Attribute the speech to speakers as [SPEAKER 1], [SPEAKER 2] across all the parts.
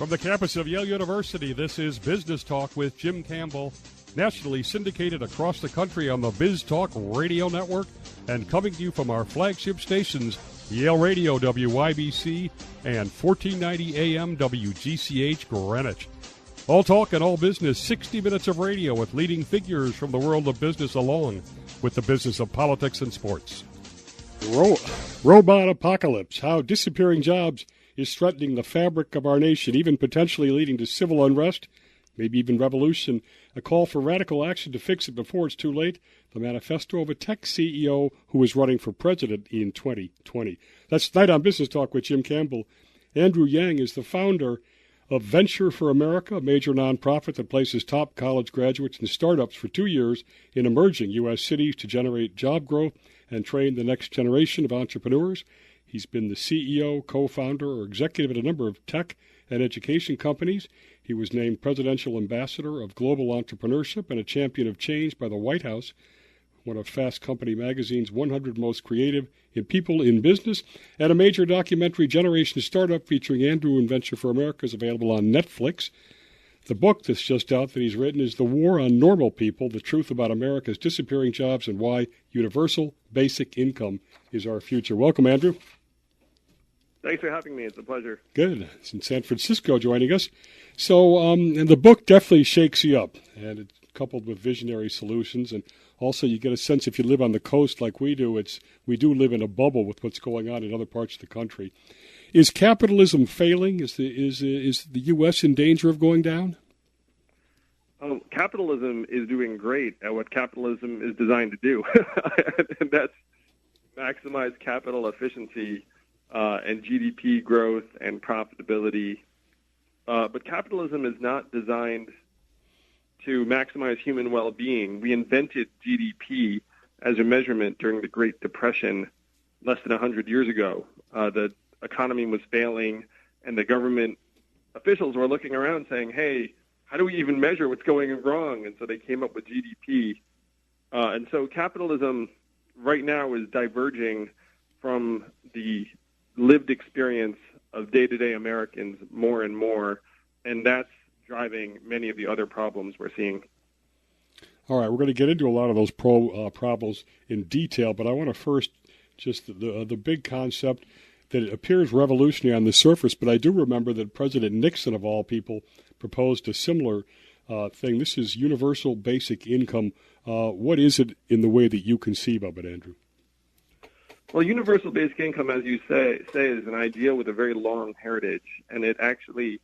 [SPEAKER 1] From the campus of Yale University, this is Business Talk with Jim Campbell, nationally syndicated across the country on the Biz Talk Radio Network and coming to you from our flagship stations, Yale Radio WYBC and 1490 AM WGCH Greenwich. All talk and all business, 60 minutes of radio with leading figures from the world of business along with the business of politics and sports. Robot apocalypse, how disappearing jobs is threatening the fabric of our nation, even potentially leading to civil unrest, maybe even revolution. A call for radical action to fix it before it's too late. The manifesto of a tech CEO who is running for president in 2020. That's tonight on Business Talk with Jim Campbell. Andrew Yang is the founder of Venture for America, a major nonprofit that places top college graduates and startups for 2 years in emerging U.S. cities to generate job growth and train the next generation of entrepreneurs. He's been the CEO, co-founder, or executive at a number of tech and education companies. He was named Presidential Ambassador of Global Entrepreneurship and a Champion of Change by the White House, one of Fast Company magazine's 100 Most Creative in People in Business, and a major documentary, Generation Startup, featuring Andrew and Venture for America, is available on Netflix. The book that's just out that he's written is The War on Normal People, The Truth About America's Disappearing Jobs and Why Universal Basic Income is Our Future. Welcome, Andrew.
[SPEAKER 2] Thanks for having me. It's a pleasure.
[SPEAKER 1] Good. It's in San Francisco joining us. So and the book definitely shakes you up, and it's coupled with visionary solutions. And also you get a sense, if you live on the coast like we do, we do live in a bubble with what's going on in other parts of the country. Is capitalism failing? Is the U.S. in danger of going down?
[SPEAKER 2] Capitalism is doing great at what capitalism is designed to do, and that's maximize capital efficiency and GDP growth and profitability. But capitalism is not designed to maximize human well-being. We invented GDP as a measurement during the Great Depression less than 100 years ago. The economy was failing, and the government officials were looking around saying, hey, how do we even measure what's going wrong? And so they came up with GDP. And so capitalism right now is diverging from the lived experience of day-to-day Americans more and more, and that's driving many of the other problems we're seeing.
[SPEAKER 1] All right, we're going to get into a lot of those problems in detail, but I want to first just the big concept that it appears revolutionary on the surface, but I do remember that President Nixon, of all people, proposed a similar thing. This is universal basic income. What is it in the way that you conceive of it, Andrew?
[SPEAKER 2] Well, universal basic income, as you say, is an idea with a very long heritage, and it actually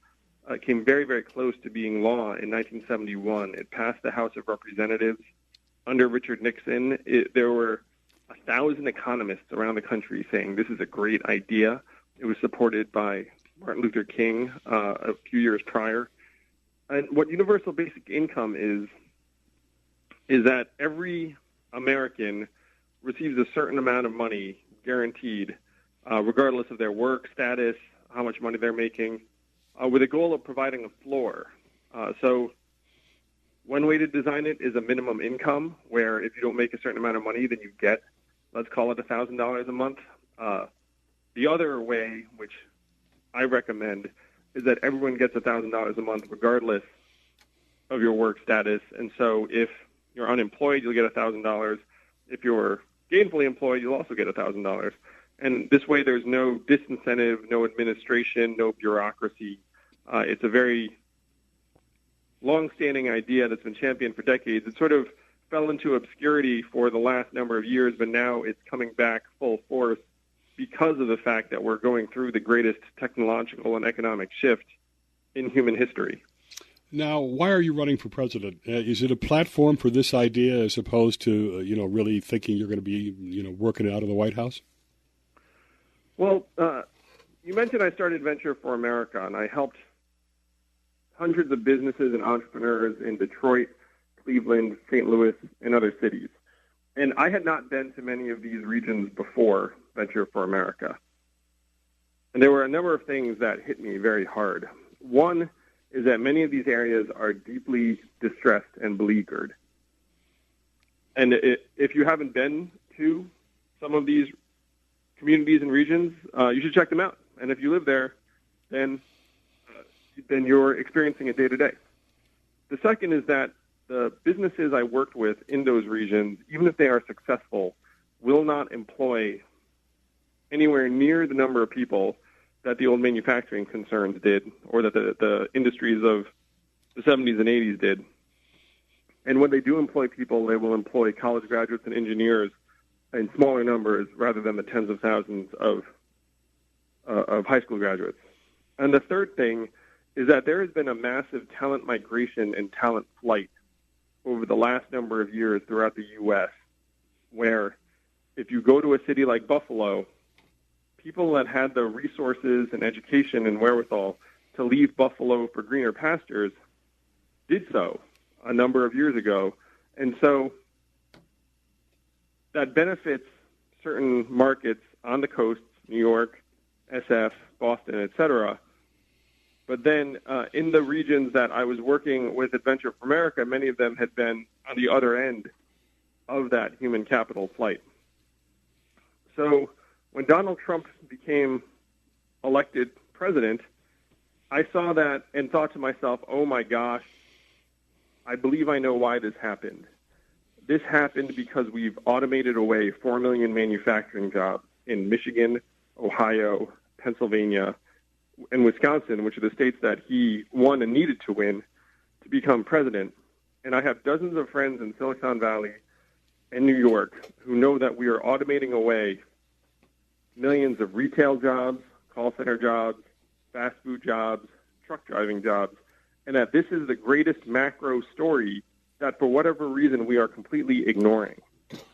[SPEAKER 2] came very, very close to being law in 1971. It passed the House of Representatives under Richard Nixon. There were 1,000 economists around the country saying this is a great idea. It was supported by Martin Luther King a few years prior. And what universal basic income is that every American receives a certain amount of money guaranteed, regardless of their work status, how much money they're making, with a goal of providing a floor. So one way to design it is a minimum income, where if you don't make a certain amount of money, then you get, let's call it $1,000 a month. The other way, which I recommend, is that everyone gets $1,000 a month regardless of your work status. And so if you're unemployed, you'll get $1,000. If you're gainfully employed, you'll also get $1,000. And this way there's no disincentive, no administration, no bureaucracy. It's a very long-standing idea that's been championed for decades. It sort of fell into obscurity for the last number of years, but now it's coming back full force because of the fact that we're going through the greatest technological and economic shift in human history.
[SPEAKER 1] Now, why are you running for president? Is it a platform for this idea as opposed to, really thinking you're going to be, working out of the White House?
[SPEAKER 2] Well, you mentioned I started Venture for America, and I helped hundreds of businesses and entrepreneurs in Detroit, Cleveland, St. Louis, and other cities. And I had not been to many of these regions before Venture for America. And there were a number of things that hit me very hard. One is that many of these areas are deeply distressed and beleaguered. And if you haven't been to some of these communities and regions, you should check them out. And if you live there, then you're experiencing it day to day. The second is that the businesses I worked with in those regions, even if they are successful, will not employ anywhere near the number of people that the old manufacturing concerns did, or that the industries of the 70s and 80s did. And when they do employ people, they will employ college graduates and engineers in smaller numbers rather than the tens of thousands of high school graduates. And the third thing is that there has been a massive talent migration and talent flight over the last number of years throughout the U.S., where if you go to a city like Buffalo, people that had the resources and education and wherewithal to leave Buffalo for greener pastures did so a number of years ago. And so that benefits certain markets on the coast, New York, SF, Boston, et cetera. But then in the regions that I was working with Adventure for America, many of them had been on the other end of that human capital flight. So when Donald Trump became elected president, I saw that and thought to myself, oh my gosh, I believe I know why this happened. This happened because we've automated away 4 million manufacturing jobs in Michigan, Ohio, Pennsylvania, and Wisconsin, which are the states that he won and needed to win to become president. And I have dozens of friends in Silicon Valley and New York who know that we are automating away millions of retail jobs, call center jobs, fast food jobs, truck driving jobs, and that this is the greatest macro story that for whatever reason we are completely ignoring.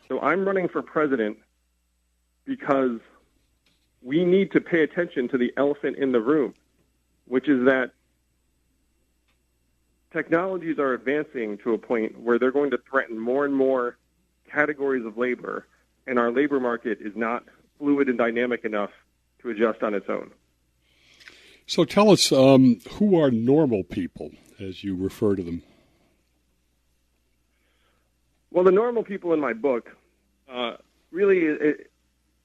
[SPEAKER 2] So I'm running for president because we need to pay attention to the elephant in the room, which is that technologies are advancing to a point where they're going to threaten more and more categories of labor, and our labor market is not fluid and dynamic enough to adjust on its own.
[SPEAKER 1] So tell us, who are normal people, as you refer to them?
[SPEAKER 2] Well, the normal people in my book, really,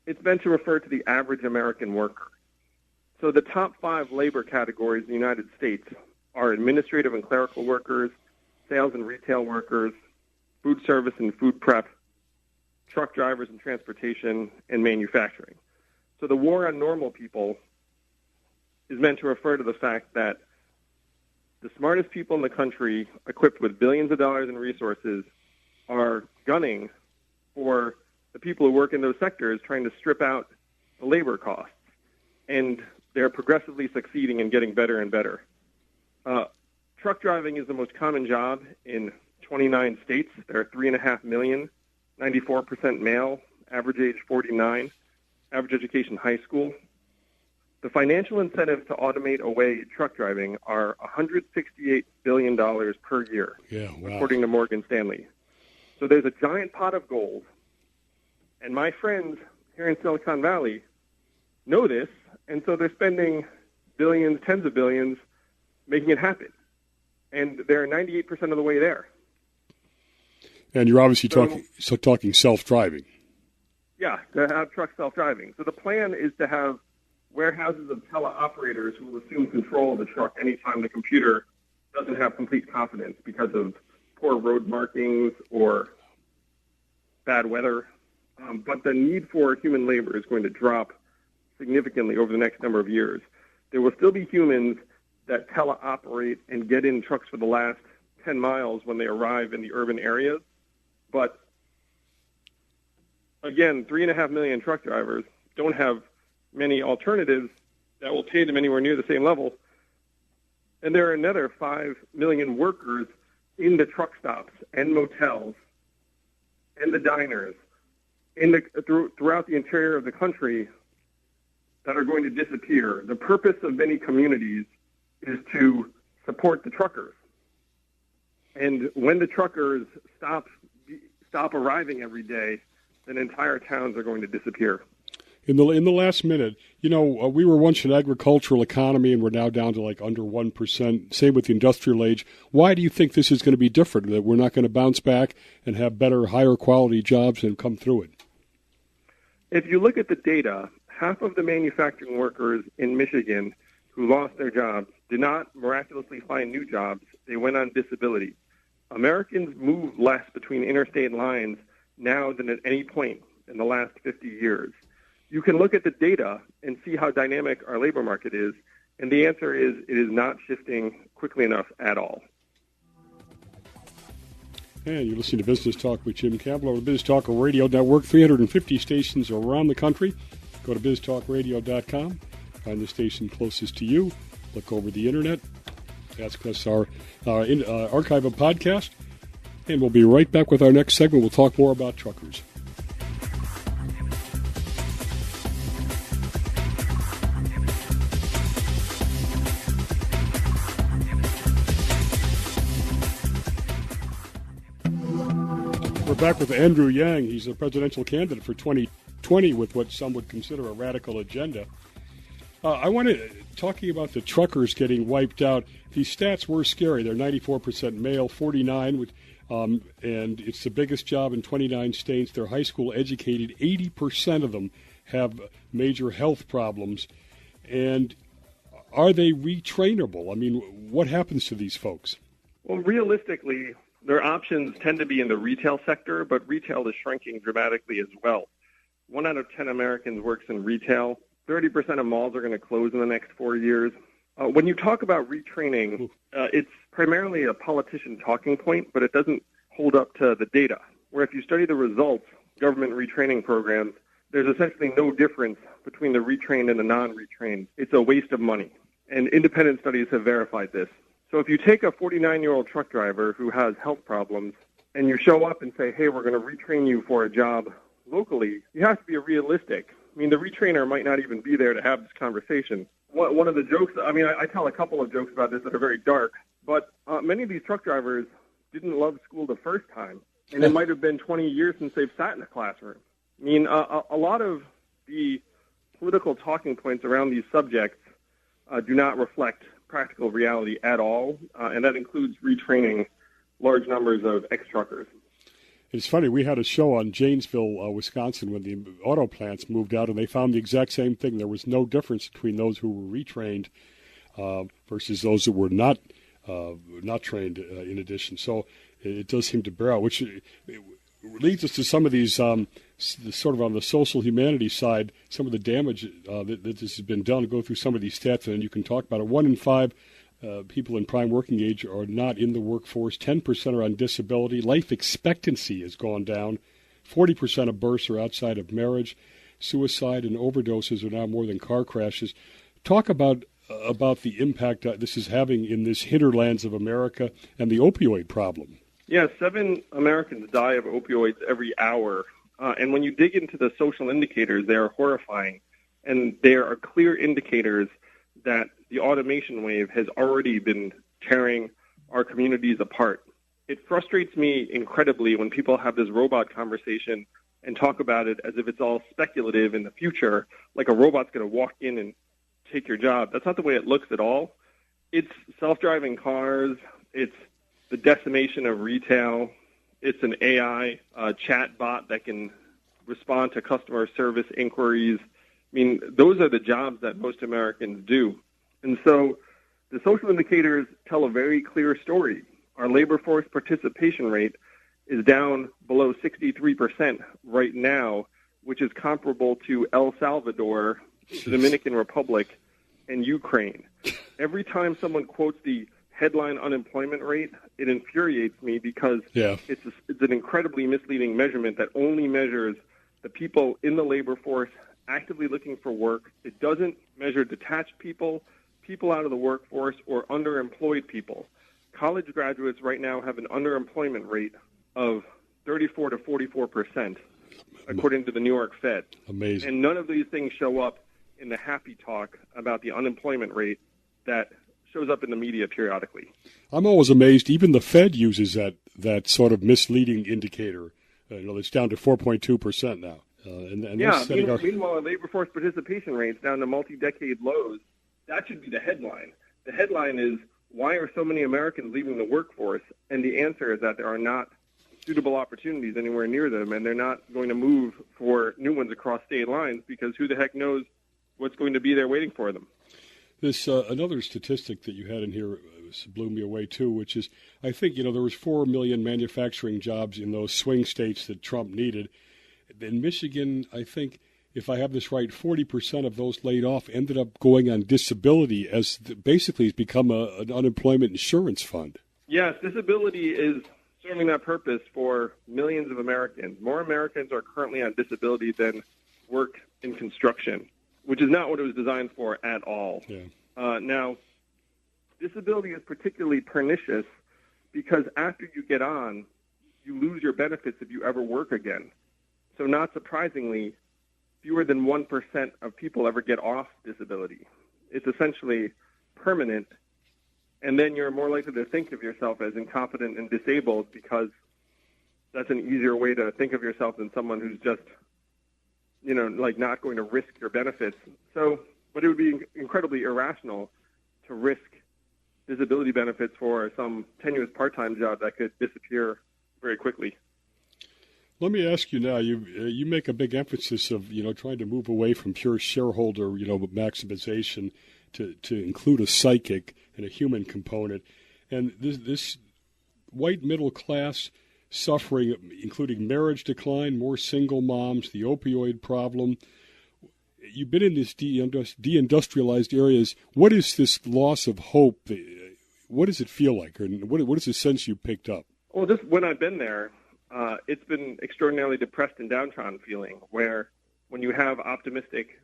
[SPEAKER 2] it's meant to refer to the average American worker. So the top 5 labor categories in the United States are administrative and clerical workers, sales and retail workers, food service and food prep, truck drivers and transportation, and manufacturing. So the war on normal people is meant to refer to the fact that the smartest people in the country, equipped with billions of dollars in resources, are gunning for the people who work in those sectors, trying to strip out the labor costs. And they're progressively succeeding and getting better and better. Truck driving is the most common job in 29 states. There are 3.5 million, 94% male, average age 49, average education high school. The financial incentives to automate away truck driving are $168 billion per year, according to Morgan Stanley. So there's a giant pot of gold, and my friends here in Silicon Valley know this, and so they're spending billions, tens of billions, making it happen. And they're 98% of the way there.
[SPEAKER 1] And you're obviously talking self-driving.
[SPEAKER 2] Yeah, to have trucks self-driving. So the plan is to have warehouses of teleoperators who will assume control of the truck anytime the computer doesn't have complete confidence because of poor road markings or bad weather. But the need for human labor is going to drop significantly over the next number of years. There will still be humans that teleoperate and get in trucks for the last 10 miles when they arrive in the urban areas. But again, 3.5 million truck drivers don't have many alternatives that will pay them anywhere near the same level. And there are another 5 million workers in the truck stops and motels and the diners throughout the interior of the country that are going to disappear. The purpose of many communities is to support the truckers. And when the truckers stop arriving every day, then entire towns are going to disappear.
[SPEAKER 1] In the last minute, we were once an agricultural economy and we're now down to like under 1%. Same with the industrial age. Why do you think this is going to be different, that we're not going to bounce back and have better, higher quality jobs and come through it?
[SPEAKER 2] If you look at the data, half of the manufacturing workers in Michigan who lost their jobs did not miraculously find new jobs. They went on disability. Americans move less between interstate lines now than at any point in the last 50 years. You can look at the data and see how dynamic our labor market is, and the answer is it is not shifting quickly enough at all.
[SPEAKER 1] And you're listening to Business Talk with Jim Campbell on the Biz Talk Radio Network, 350 stations around the country. Go to biztalkradio.com, find the station closest to you, look over the internet, ask us our archive of podcast, and we'll be right back with our next segment. We'll talk more about truckers. We're back with Andrew Yang. He's a presidential candidate for 2020 with what some would consider a radical agenda. I want to talking about the truckers getting wiped out. These stats were scary. They're 94% male, 49, and it's the biggest job in 29 states. They're high school educated. 80% of them have major health problems. And are they retrainable? I mean, what happens to these folks?
[SPEAKER 2] Well, realistically, their options tend to be in the retail sector, but retail is shrinking dramatically as well. 1 out of 10 Americans works in retail. 30% of malls are going to close in the next 4 years. When you talk about retraining, it's primarily a politician talking point, but it doesn't hold up to the data. Where if you study the results, government retraining programs, there's essentially no difference between the retrained and the non-retrained. It's a waste of money. And independent studies have verified this. So if you take a 49-year-old truck driver who has health problems and you show up and say, hey, we're going to retrain you for a job locally, you have to be realistic. I mean, the retrainer might not even be there to have this conversation. One of the jokes, I tell a couple of jokes about this that are very dark, but many of these truck drivers didn't love school the first time, and it might have been 20 years since they've sat in a classroom. I mean, a lot of the political talking points around these subjects do not reflect practical reality at all, and that includes retraining large numbers of ex-truckers.
[SPEAKER 1] It's funny, we had a show on Janesville, Wisconsin, when the auto plants moved out, and they found the exact same thing. There was no difference between those who were retrained versus those that were not trained in addition. So it does seem to bear out, which leads us to some of these, sort of on the social humanities side, some of the damage that this has been done. Go through some of these stats, and you can talk about it. 1 in 5 people in prime working age are not in the workforce. 10% are on disability. Life expectancy has gone down. 40% of births are outside of marriage. Suicide and overdoses are now more than car crashes. Talk about the impact this is having in this hinterlands of America and the opioid problem.
[SPEAKER 2] Yeah, 7 Americans die of opioids every hour. And when you dig into the social indicators, they are horrifying. And there are clear indicators that the automation wave has already been tearing our communities apart. It frustrates me incredibly when people have this robot conversation and talk about it as if it's all speculative in the future, like a robot's going to walk in and take your job. That's not the way it looks at all. It's self-driving cars. It's the decimation of retail. It's an AI chat bot that can respond to customer service inquiries. I mean, those are the jobs that most Americans do. And so the social indicators tell a very clear story. Our labor force participation rate is down below 63% right now, which is comparable to El Salvador, the Dominican Republic, and Ukraine. Every time someone quotes the headline unemployment rate, it infuriates me because it's an incredibly misleading measurement that only measures the people in the labor force actively looking for work. It doesn't measure detached people out of the workforce, or underemployed people. College graduates right now have an underemployment rate of 34 to 44%, according to the New York Fed.
[SPEAKER 1] Amazing.
[SPEAKER 2] And none of these things show up in the happy talk about the unemployment rate that shows up in the media periodically.
[SPEAKER 1] I'm always amazed. Even the Fed uses that sort of misleading indicator. It's down to 4.2% now.
[SPEAKER 2] Meanwhile, our labor force participation rate's down to multi-decade lows. That should be the headline. The headline is, why are so many Americans leaving the workforce? And the answer is that there are not suitable opportunities anywhere near them, and they're not going to move for new ones across state lines because who the heck knows what's going to be there waiting for them.
[SPEAKER 1] This another statistic that you had in here blew me away too, which is I think there was 4 million manufacturing jobs in those swing states that Trump needed. In Michigan, I think, if I have this right, 40% of those laid off ended up going on disability, as basically it's become an unemployment insurance fund.
[SPEAKER 2] Yes, disability is serving that purpose for millions of Americans. More Americans are currently on disability than work in construction, which is not what it was designed for at all.
[SPEAKER 1] Yeah.
[SPEAKER 2] Now, disability is particularly pernicious because after you get on, you lose your benefits if you ever work again. So not surprisingly, fewer than 1% of people ever get off disability. It's essentially permanent, and then you're more likely to think of yourself as incompetent and disabled because that's an easier way to think of yourself than someone who's just, not going to risk your benefits. So, but it would be incredibly irrational to risk disability benefits for some tenuous part-time job that could disappear very quickly.
[SPEAKER 1] Let me ask you now, you make a big emphasis of, trying to move away from pure shareholder, maximization to include a psychic and a human component. And this white middle class suffering, including marriage decline, more single moms, the opioid problem. You've been in these deindustrialized areas. What is this loss of hope? What does it feel like? Or what is the sense you picked up?
[SPEAKER 2] Well, just when I've been there, it's been extraordinarily depressed and downtrodden feeling, where when you have optimistic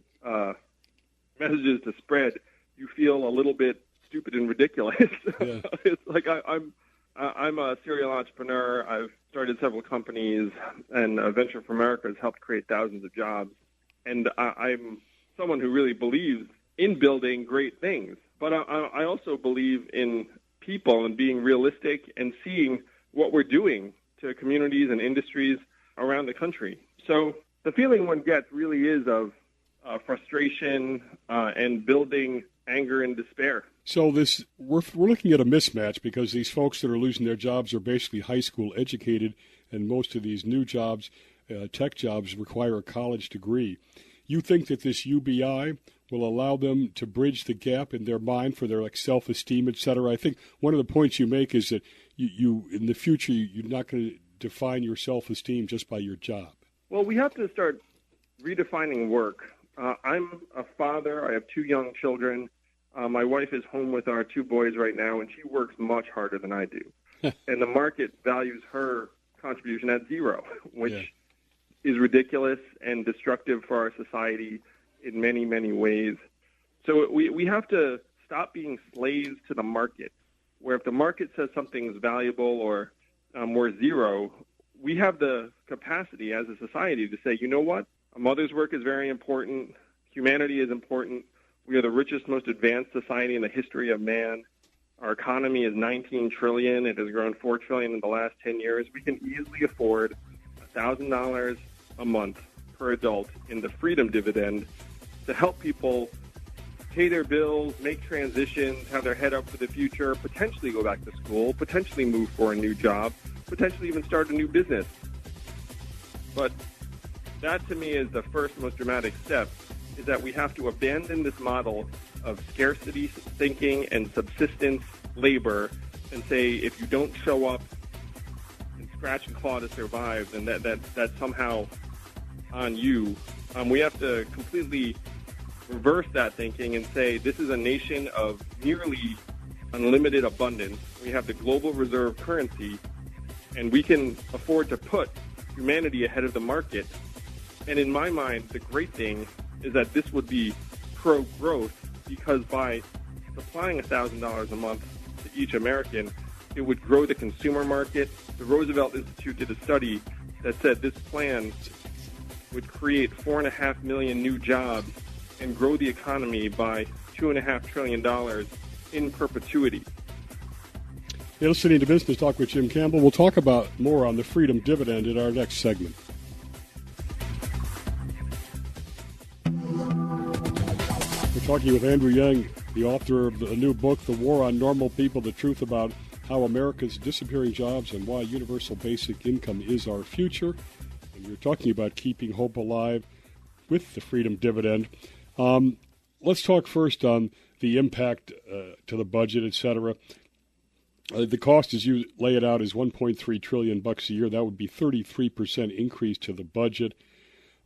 [SPEAKER 2] messages to spread, you feel a little bit stupid and ridiculous. Yeah. It's like I'm a serial entrepreneur. I've started several companies, and Venture for America has helped create thousands of jobs. And I'm someone who really believes in building great things. But I also believe in people and being realistic and seeing what we're doing to communities and industries around the country. So the feeling one gets really is of frustration and building anger and despair.
[SPEAKER 1] So we're looking at a mismatch because these folks that are losing their jobs are basically high school educated, and most of these new jobs, tech jobs, require a college degree. You think that this UBI will allow them to bridge the gap in their mind for their self-esteem, et cetera? I think one of the points you make is that you in the future, you're not going to define your self-esteem just by your job.
[SPEAKER 2] Well, we have to start redefining work. I'm a father. I have 2 young children. My wife is home with our 2 boys right now, and she works much harder than I do. And the market values her contribution at 0, which is ridiculous and destructive for our society in many, many ways. So we have to stop being slaves to the market, where if the market says something's valuable or we're 0, we have the capacity as a society to say, you know what? A mother's work is very important. Humanity is important. We are the richest, most advanced society in the history of man. Our economy is $19 trillion. It has grown $4 trillion in the last 10 years. We can easily afford $1,000 a month per adult in the freedom dividend to help people pay their bills, make transitions, have their head up for the future, potentially go back to school, potentially move for a new job, potentially even start a new business. But that, to me, is the first most dramatic step, is that we have to abandon this model of scarcity thinking and subsistence labor and say if you don't show up and scratch and claw to survive, then that's somehow on you. We have to completely reverse that thinking and say this is a nation of nearly unlimited abundance. We have the global reserve currency, and we can afford to put humanity ahead of the market. And in my mind, the great thing is that this would be pro-growth, because by supplying $1,000 a month to each American, it would grow the consumer market. The Roosevelt Institute did a study that said this plan would create 4.5 million new jobs and grow the economy by $2.5 trillion in perpetuity.
[SPEAKER 1] You're listening to Business Talk with Jim Campbell. We'll talk about more on the freedom dividend in our next segment. We're talking with Andrew Yang, the author of the new book, The War on Normal People, The Truth About How America's Disappearing Jobs and Why Universal Basic Income is Our Future. And we're talking about keeping hope alive with the freedom dividend. Let's talk first on the impact to the budget, et cetera. The cost, as you lay it out, is $1.3 trillion a year. That would be 33% increase to the budget.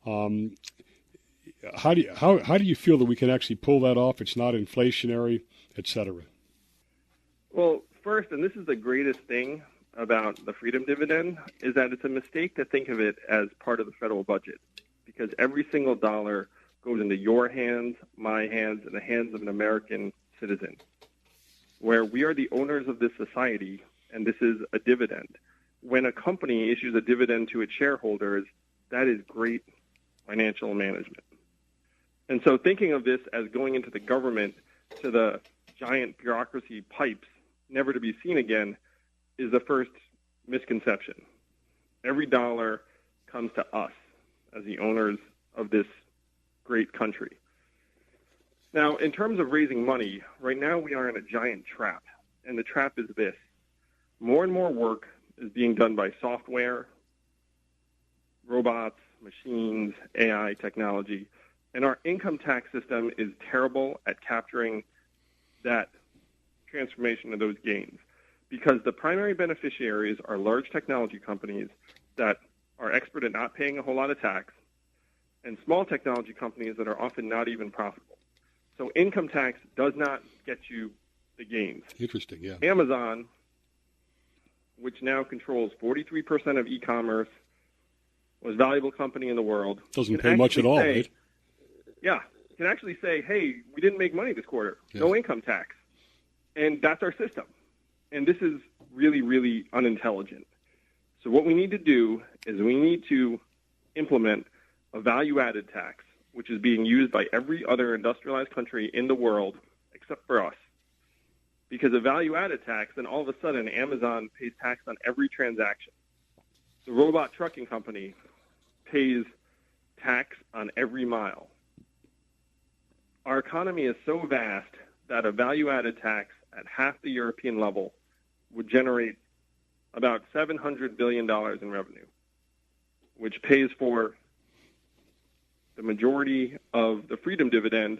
[SPEAKER 1] How do you feel that we can actually pull that off? It's not inflationary, et cetera.
[SPEAKER 2] Well, first, and this is the greatest thing about the freedom dividend, is that it's a mistake to think of it as part of the federal budget, because every single dollar goes into your hands, my hands, and the hands of an American citizen, where we are the owners of this society, and this is a dividend. When a company issues a dividend to its shareholders, that is great financial management. And so thinking of this as going into the government to the giant bureaucracy pipes, never to be seen again, is the first misconception. Every dollar comes to us as the owners of this great country. Now, in terms of raising money, right now we are in a giant trap, and the trap is this. More and more work is being done by software, robots, machines, AI technology, and our income tax system is terrible at capturing that transformation of those gains, because the primary beneficiaries are large technology companies that are expert at not paying a whole lot of tax, and small technology companies that are often not even profitable. So income tax does not get you the gains.
[SPEAKER 1] Interesting, yeah.
[SPEAKER 2] Amazon, which now controls 43% of e-commerce, most valuable company in the world.
[SPEAKER 1] Doesn't pay much at all, right?
[SPEAKER 2] Yeah, can actually say, hey, we didn't make money this quarter. Yes. No income tax. And that's our system. And this is really, really unintelligent. So what we need to do is we need to implement a value-added tax, which is being used by every other industrialized country in the world except for us. Because a value-added tax, then all of a sudden Amazon pays tax on every transaction. The robot trucking company pays tax on every mile. Our economy is so vast that a value-added tax at half the European level would generate about $700 billion in revenue, which pays for the majority of the freedom dividend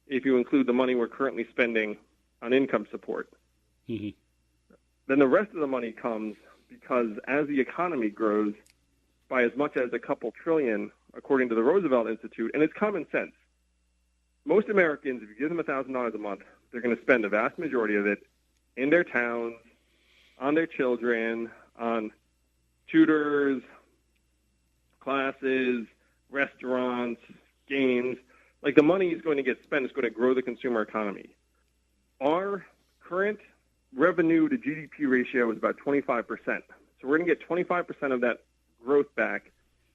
[SPEAKER 2] if you include the money we're currently spending on income support.
[SPEAKER 1] Mm-hmm.
[SPEAKER 2] Then the rest of the money comes because as the economy grows by as much as a couple trillion, according to the Roosevelt Institute, and it's common sense, most Americans, if you give them $1,000 a month, they're going to spend the vast majority of it in their towns, on their children, on tutors, classes, restaurants, games. Like the money is going to get spent. It's going to grow the consumer economy. Our current revenue to GDP ratio is about 25%. So we're going to get 25% of that growth back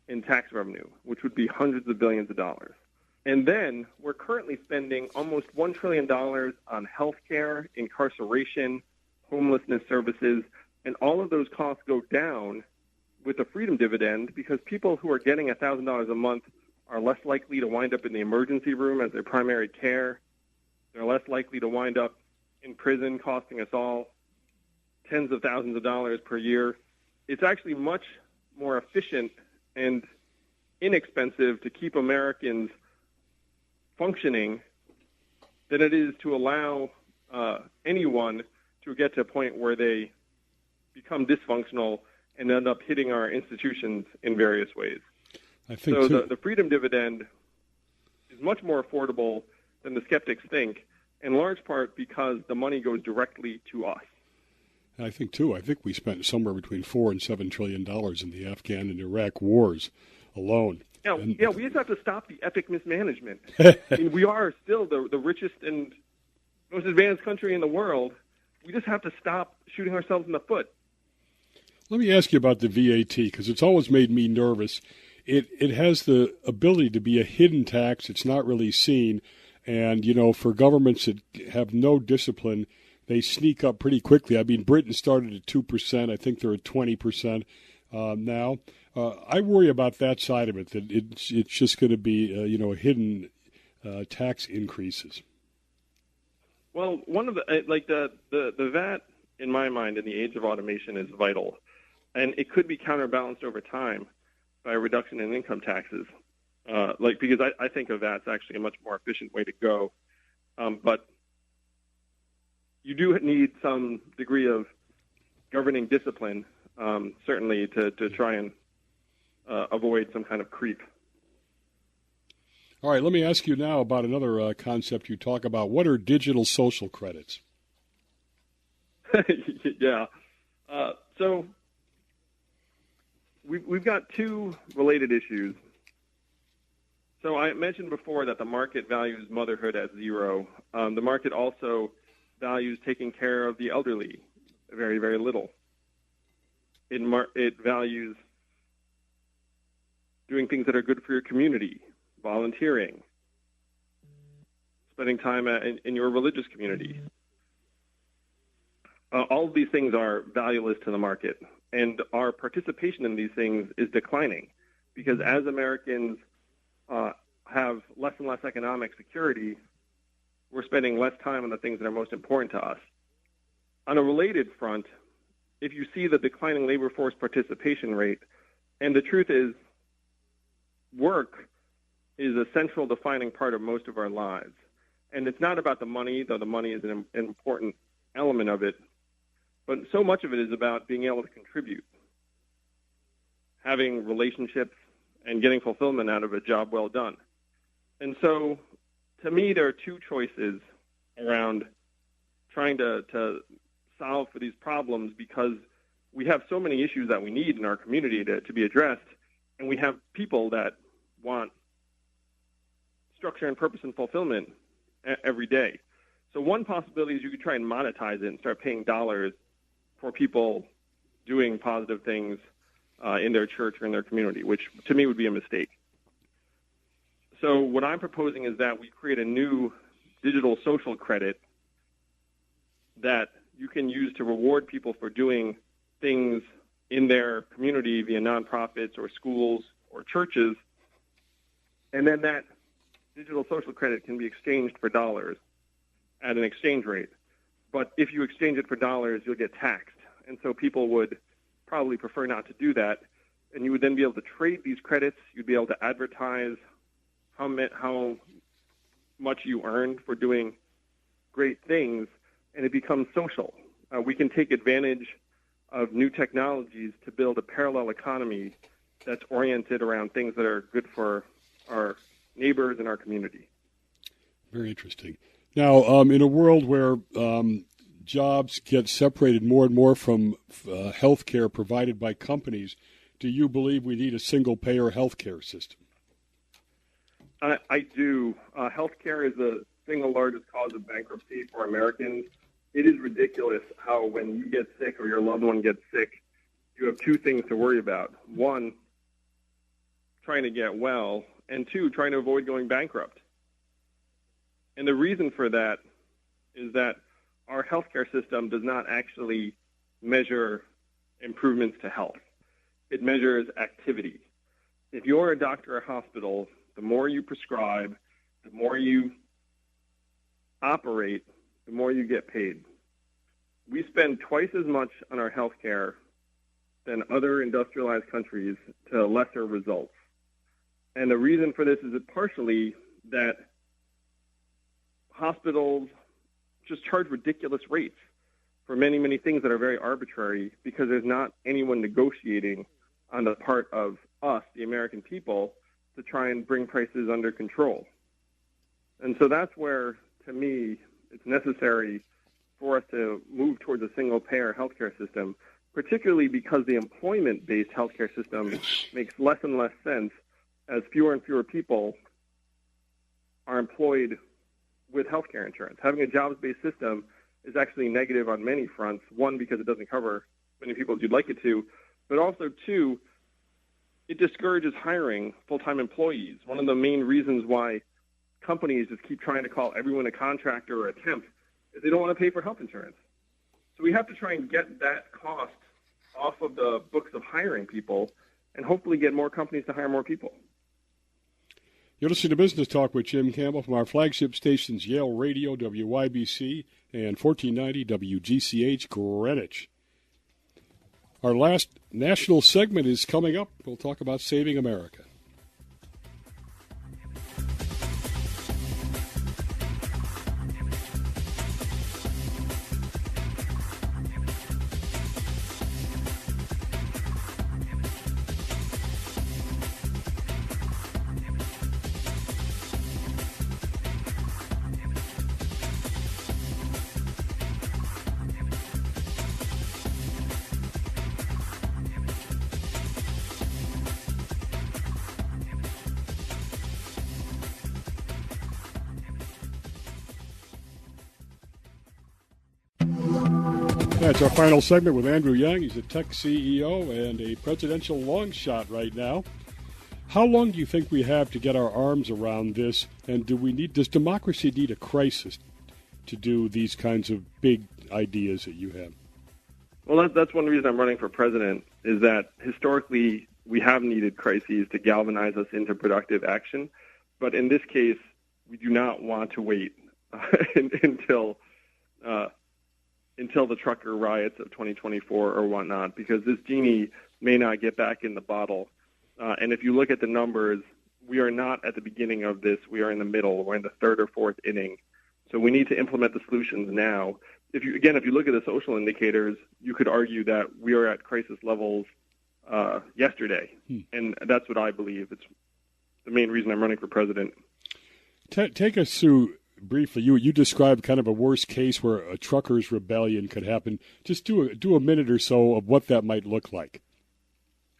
[SPEAKER 2] in tax revenue, which would be hundreds of billions of dollars. And then we're currently spending almost $1 trillion on health care, incarceration, homelessness services, and all of those costs go down with the freedom dividend because people who are getting $1,000 a month are less likely to wind up in the emergency room as their primary care. They're less likely to wind up in prison, costing us all tens of thousands of dollars per year. It's actually much more efficient and inexpensive to keep Americans functioning than it is to allow anyone to get to a point where they become dysfunctional and end up hitting our institutions in various ways.
[SPEAKER 1] I think
[SPEAKER 2] so. The freedom dividend is much more affordable than the skeptics think, in large part because the money goes directly to us.
[SPEAKER 1] I think, too, we spent somewhere between $4 and $7 trillion in the Afghan and Iraq wars alone.
[SPEAKER 2] Yeah, we just have to stop the epic mismanagement. I mean, we are still the richest and most advanced country in the world. We just have to stop shooting ourselves in the foot.
[SPEAKER 1] Let me ask you about the VAT, because it's always made me nervous. It has the ability to be a hidden tax. It's not really seen. And, for governments that have no discipline, they sneak up pretty quickly. I mean, Britain started at 2%. I think they're at 20% now. I worry about that side of it, that it's just going to be, hidden tax increases.
[SPEAKER 2] Well, one of the VAT, in my mind, in the age of automation is vital. And it could be counterbalanced over time by a reduction in income taxes. Because I think of that's actually a much more efficient way to go. But you do need some degree of governing discipline, certainly to try and avoid some kind of creep.
[SPEAKER 1] All right, let me ask you now about another concept you talk about. What are digital social credits?
[SPEAKER 2] Yeah. So we've got two related issues. So I mentioned before that the market values motherhood at zero. The market also values taking care of the elderly very, very little. It values doing things that are good for your community, volunteering, spending time in your religious community. All of these things are valueless to the market, and our participation in these things is declining because as Americans have less and less economic security, we're spending less time on the things that are most important to us. On a related front, if you see the declining labor force participation rate, and the truth is work is a central defining part of most of our lives. And it's not about the money, though the money is an important element of it, but so much of it is about being able to contribute, having relationships, and getting fulfillment out of a job well done. And so, to me, there are two choices around trying to solve for these problems because we have so many issues that we need in our community to be addressed, and we have people that want structure and purpose and fulfillment every day. So one possibility is you could try and monetize it and start paying dollars for people doing positive things in their church or in their community, which to me would be a mistake. So what I'm proposing is that we create a new digital social credit that you can use to reward people for doing things in their community via nonprofits or schools or churches. And then that digital social credit can be exchanged for dollars at an exchange rate. But if you exchange it for dollars, you'll get taxed. And so people would probably prefer not to do that. And you would then be able to trade these credits. You'd be able to advertise how much you earned for doing great things, and it becomes social. We can take advantage of new technologies to build a parallel economy that's oriented around things that are good for our neighbors and our community.
[SPEAKER 1] Very interesting. Now, in a world where jobs get separated more and more from health care provided by companies, do you believe we need a single-payer health care system?
[SPEAKER 2] I do. Health care is the single largest cause of bankruptcy for Americans. It is ridiculous how when you get sick or your loved one gets sick, you have two things to worry about. One, trying to get well, and two, trying to avoid going bankrupt. And the reason for that is that our healthcare system does not actually measure improvements to health. It measures activity. If you're a doctor or a hospital, the more you prescribe, the more you operate, the more you get paid. We spend twice as much on our healthcare than other industrialized countries to lesser results. And the reason for this is that partially that hospitals just charge ridiculous rates for many, many things that are very arbitrary because there's not anyone negotiating on the part of us, the American people, to try and bring prices under control. And so that's where, to me, it's necessary for us to move towards a single-payer healthcare system, particularly because the employment-based healthcare system makes less and less sense as fewer and fewer people are employed with healthcare insurance. Having a jobs-based system is actually negative on many fronts. One, because it doesn't cover many people as you'd like it to, but also, two, it discourages hiring full-time employees. One of the main reasons why companies just keep trying to call everyone a contractor or a temp is they don't want to pay for health insurance. So we have to try and get that cost off of the books of hiring people and hopefully get more companies to hire more people.
[SPEAKER 1] You're listening to Business Talk with Jim Campbell from our flagship stations, Yale Radio, WYBC, and 1490 WGCH, Greenwich. Our last national segment is coming up. We'll talk about saving America. That's our final segment with Andrew Yang. He's a tech CEO and a presidential long shot right now. How long do you think we have to get our arms around this? And does democracy need a crisis to do these kinds of big ideas that you have?
[SPEAKER 2] Well, that's one reason I'm running for president, is that historically we have needed crises to galvanize us into productive action. But in this case, we do not want to wait until the trucker riots of 2024 or whatnot, because this genie may not get back in the bottle. And if you look at the numbers, we are not at the beginning of this. We are in the middle. We're in the third or fourth inning. So we need to implement the solutions now. If you look at the social indicators, you could argue that we are at crisis levels yesterday. And that's what I believe. It's the main reason I'm running for president.
[SPEAKER 1] Take us through briefly. You described kind of a worst case where a truckers' rebellion could happen. Just do a minute or so of what that might look like.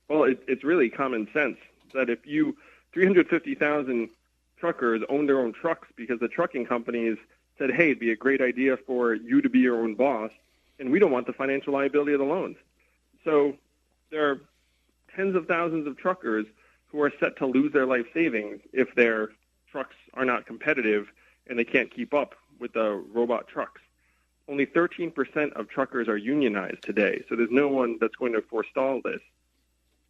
[SPEAKER 2] Well, it's really common sense that if 350,000 truckers own their own trucks because the trucking companies said, hey, it'd be a great idea for you to be your own boss, and we don't want the financial liability of the loans. So there are tens of thousands of truckers who are set to lose their life savings if their trucks are not competitive and they can't keep up with the robot trucks. Only 13% of truckers are unionized today, so there's no one that's going to forestall this.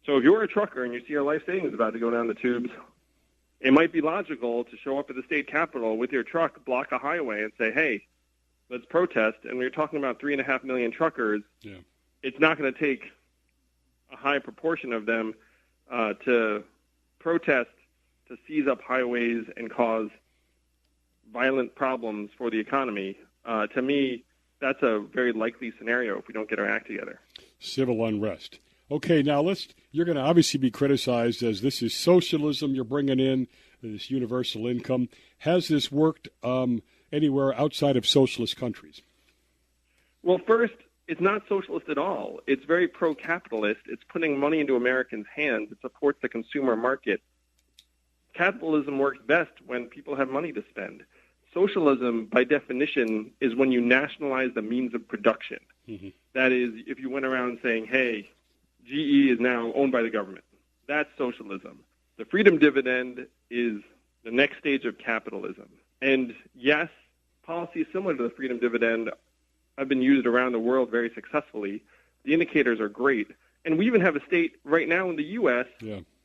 [SPEAKER 2] So if you're a trucker and you see your life savings about to go down the tubes, it might be logical to show up at the state capitol with your truck, block a highway, and say, hey, let's protest. And we're talking about 3.5 million truckers. Yeah. It's not going to take a high proportion of them to protest, to seize up highways and cause violent problems for the economy. To me, that's a very likely scenario if we don't get our act together.
[SPEAKER 1] Civil unrest. Okay, now you're going to obviously be criticized as this is socialism you're bringing in, this universal income. Has this worked anywhere outside of socialist countries?
[SPEAKER 2] Well, first, it's not socialist at all. It's very pro-capitalist. It's putting money into Americans' hands. It supports the consumer market. Capitalism works best when people have money to spend. Socialism, by definition, is when you nationalize the means of production. Mm-hmm. That is, if you went around saying, hey, GE is now owned by the government. That's socialism. The freedom dividend is the next stage of capitalism. And yes, policies similar to the freedom dividend have been used around the world very successfully. The indicators are great. And we even have a state right now in the U.S.,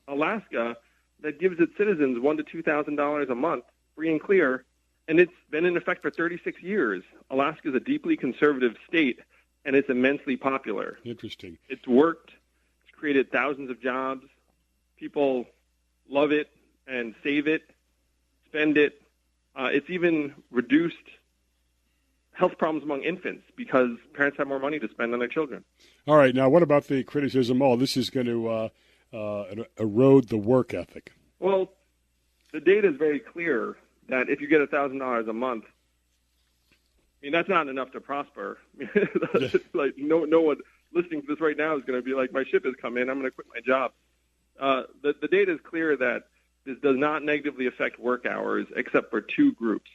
[SPEAKER 2] Alaska, that gives its citizens $1,000 to $2,000 a month, free and clear. And it's been in effect for 36 years. Alaska is a deeply conservative state, and it's immensely popular.
[SPEAKER 1] Interesting.
[SPEAKER 2] It's worked. Created thousands of jobs. People love it and save it, spend it. It's even reduced health problems among infants because parents have more money to spend on their children.
[SPEAKER 1] All right. Now, what about the criticism? Oh, this is going to erode the work ethic.
[SPEAKER 2] Well, the data is very clear that if you get $1,000 a month, I mean, that's not enough to prosper. Like no one listening to this right now is going to be like, my ship has come in, I'm going to quit my job. The data is clear that this does not negatively affect work hours except for two groups: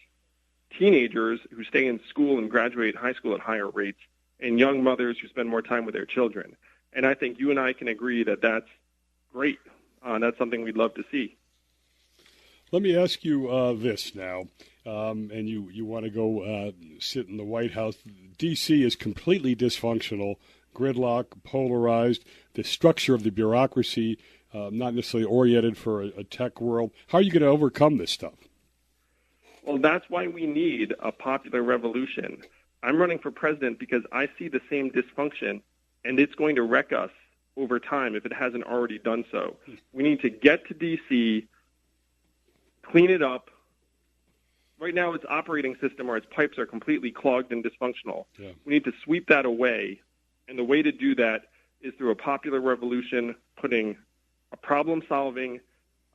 [SPEAKER 2] teenagers who stay in school and graduate high school at higher rates, and young mothers who spend more time with their children. And I think you and I can agree that that's great. That's something we'd love to see.
[SPEAKER 1] Let me ask you this now, and you want to go sit in the White House. D.C. is completely dysfunctional, gridlock, polarized, the structure of the bureaucracy not necessarily oriented for a tech world. How are you going to overcome this stuff?
[SPEAKER 2] Well, that's why we need a popular revolution. I'm running for president because I see the same dysfunction, and it's going to wreck us over time if it hasn't already done so. We need to get to D.C., clean it up. Right now, its operating system or its pipes are completely clogged and dysfunctional. Yeah. We need to sweep that away, and the way to do that is through a popular revolution, putting a problem-solving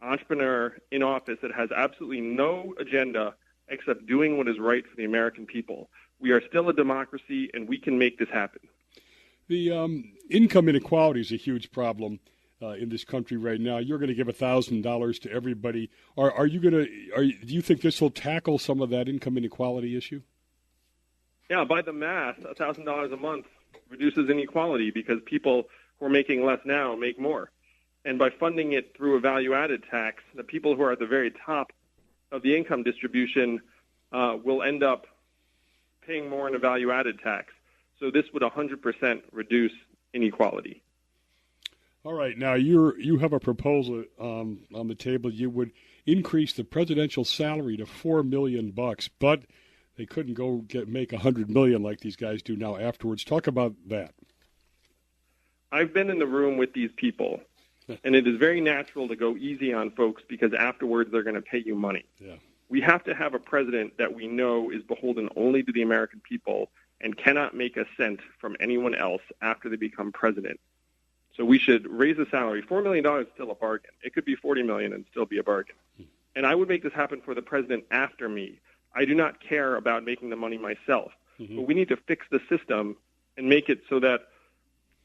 [SPEAKER 2] entrepreneur in office that has absolutely no agenda except doing what is right for the American people. We are still a democracy, and we can make this happen.
[SPEAKER 1] The income inequality is a huge problem in this country right now. You're going to give $1,000 to everybody. Do you think this will tackle some of that income inequality issue?
[SPEAKER 2] Yeah, by the math, $1,000 a month reduces inequality because people who are making less now make more. And by funding it through a value-added tax, the people who are at the very top of the income distribution will end up paying more in a value-added tax. So this would 100% reduce inequality.
[SPEAKER 1] All right. Now, you have a proposal on the table. You would increase the presidential salary to $4 million, but they couldn't go make $100 million like these guys do now afterwards. Talk about that.
[SPEAKER 2] I've been in the room with these people, and it is very natural to go easy on folks because afterwards they're going to pay you money.
[SPEAKER 1] Yeah.
[SPEAKER 2] We have to have a president that we know is beholden only to the American people and cannot make a cent from anyone else after they become president. So we should raise the salary. $4 million is still a bargain. It could be $40 million and still be a bargain. And I would make this happen for the president after me. I do not care about making the money myself. But we need to fix the system and make it so that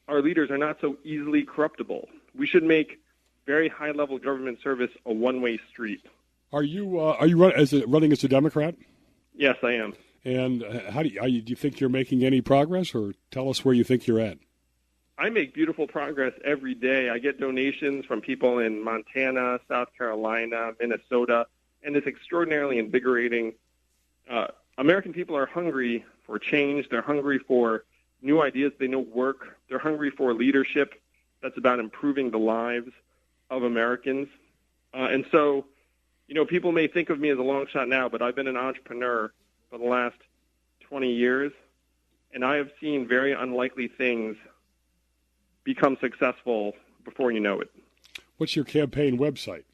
[SPEAKER 2] our leaders are not so easily corruptible. We should make very high-level government service a one-way street.
[SPEAKER 1] Are you running as a Democrat?
[SPEAKER 2] Yes, I am.
[SPEAKER 1] And how do you think you're making any progress, or tell us where you think you're at?
[SPEAKER 2] I make beautiful progress every day. I get donations from people in Montana, South Carolina, Minnesota, and it's extraordinarily invigorating. American people are hungry for change. They're hungry for new ideas they know work. They're hungry for leadership that's about improving the lives of Americans. And so, people may think of me as a long shot now, but I've been an entrepreneur for the last 20 years, and I have seen very unlikely things become successful before you know it.
[SPEAKER 1] What's your campaign website?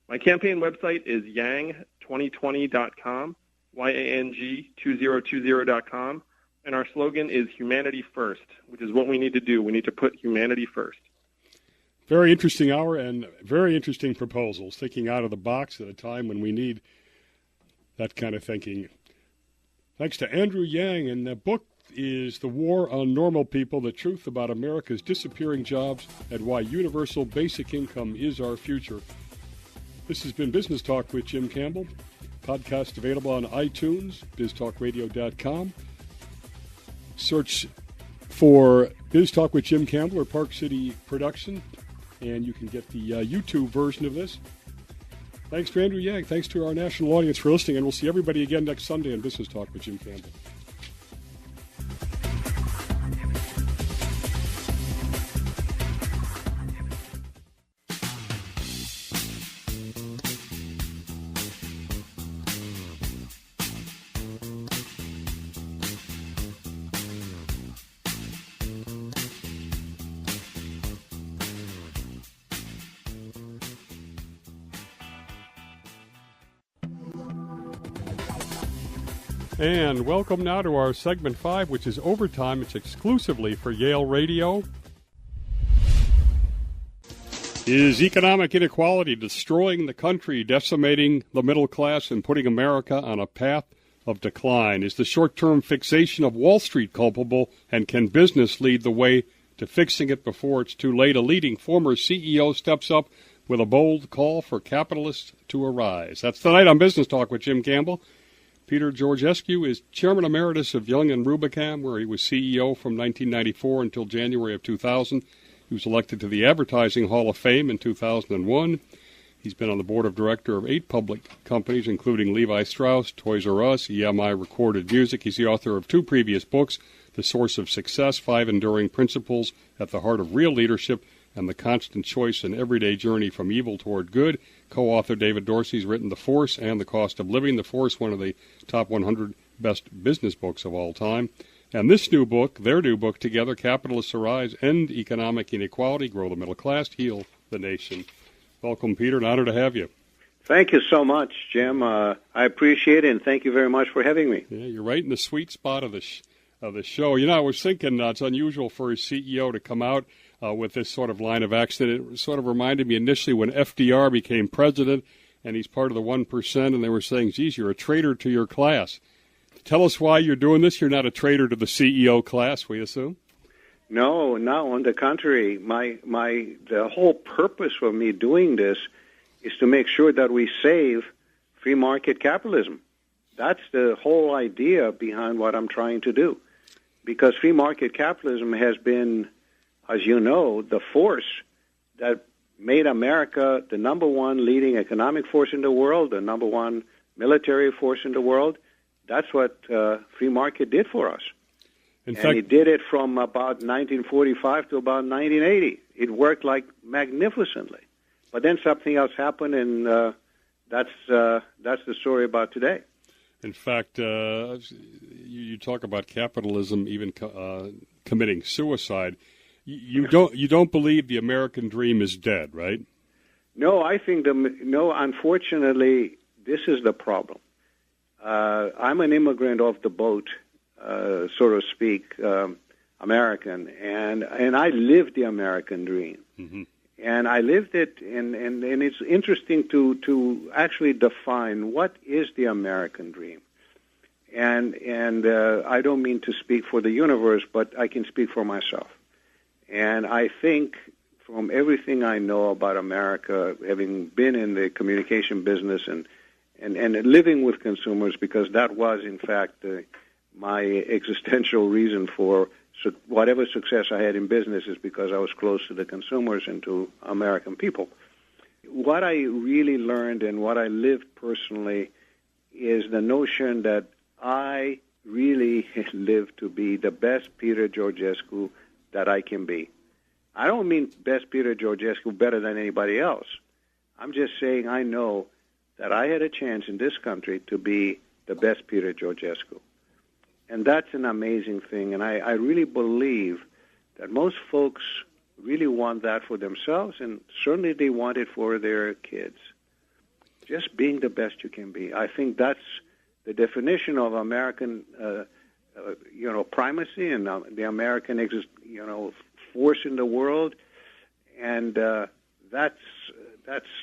[SPEAKER 2] My campaign website is yang2020.com, YANG2020.com, and our slogan is Humanity First, which is what we need to do. We need to put humanity first.
[SPEAKER 1] Very interesting hour and very interesting proposals, thinking out of the box at a time when we need that kind of thinking. Thanks to Andrew Yang, and the book is The War on Normal People, The Truth About America's Disappearing Jobs and Why Universal Basic Income is Our Future. This has been Business Talk with Jim Campbell. Podcast available on iTunes, biztalkradio.com. Search for Biz Talk with Jim Campbell or Park City Production, and you can get the YouTube version of this. Thanks to Andrew Yang. Thanks to our national audience for listening, and we'll see everybody again next Sunday on Business Talk with Jim Campbell. And welcome now to our segment 5, which is Overtime. It's exclusively for Yale Radio. Is economic inequality destroying the country, decimating the middle class, and putting America on a path of decline? Is the short-term fixation of Wall Street culpable, and can business lead the way to fixing it before it's too late? A leading former CEO steps up with a bold call for capitalists to arise. That's tonight on Business Talk with Jim Campbell. Peter Georgescu is Chairman Emeritus of Young & Rubicam, where he was CEO from 1994 until January of 2000. He was elected to the Advertising Hall of Fame in 2001. He's been on the board of director of 8 public companies, including Levi Strauss, Toys R Us, EMI Recorded Music. He's the author of 2 previous books, The Source of Success, 5 Enduring Principles at the Heart of Real Leadership, and The Constant Choice and Everyday Journey from Evil Toward Good. Co-author David Dorsey's written The Force and The Cost of Living. The Force, one of the top 100 best business books of all time. And this new book, their new book together, Capitalists Arise, End Economic Inequality, Grow the Middle Class, Heal the Nation. Welcome, Peter. An honor to have you.
[SPEAKER 3] Thank you so much, Jim. I appreciate it, and thank you very much for having me.
[SPEAKER 1] Yeah, you're right in the sweet spot of the show. You know, I was thinking it's unusual for a CEO to come out with this sort of line of action. It sort of reminded me initially when FDR became president, and he's part of the 1%, and they were saying, geez, you're a traitor to your class. Tell us why you're doing this. You're not a traitor to the CEO class, we assume?
[SPEAKER 3] No, on the contrary. The whole purpose of me doing this is to make sure that we save free market capitalism. That's the whole idea behind what I'm trying to do. because free market capitalism has been, as you know, the force that made America the number one leading economic force in the world, the number one military force in the world. That's what free market did for us. And it did it from about 1945 to about 1980. It worked like magnificently. But then something else happened, and that's the story about today.
[SPEAKER 1] In fact, you talk about capitalism even committing suicide. You don't believe the American dream is dead, right?
[SPEAKER 3] No, I think unfortunately, this is the problem. I'm an immigrant off the boat, so to speak, American, and I lived the American dream. Mm-hmm. And I lived it, and it's interesting to actually define what is the American dream. And I don't mean to speak for the universe, but I can speak for myself. And I think from everything I know about America, having been in the communication business and living with consumers, because that was, in fact, my existential reason for whatever success I had in business is because I was close to the consumers and to American people. What I really learned and what I lived personally is the notion that I really live to be the best Peter Georgescu that I can be. I don't mean best Peter Georgescu better than anybody else. I'm just saying I know that I had a chance in this country to be the best Peter Georgescu. And that's an amazing thing. And I really believe that most folks really want that for themselves, and certainly they want it for their kids. Just being the best you can be. I think that's the definition of American, primacy and the American, force in the world. And that's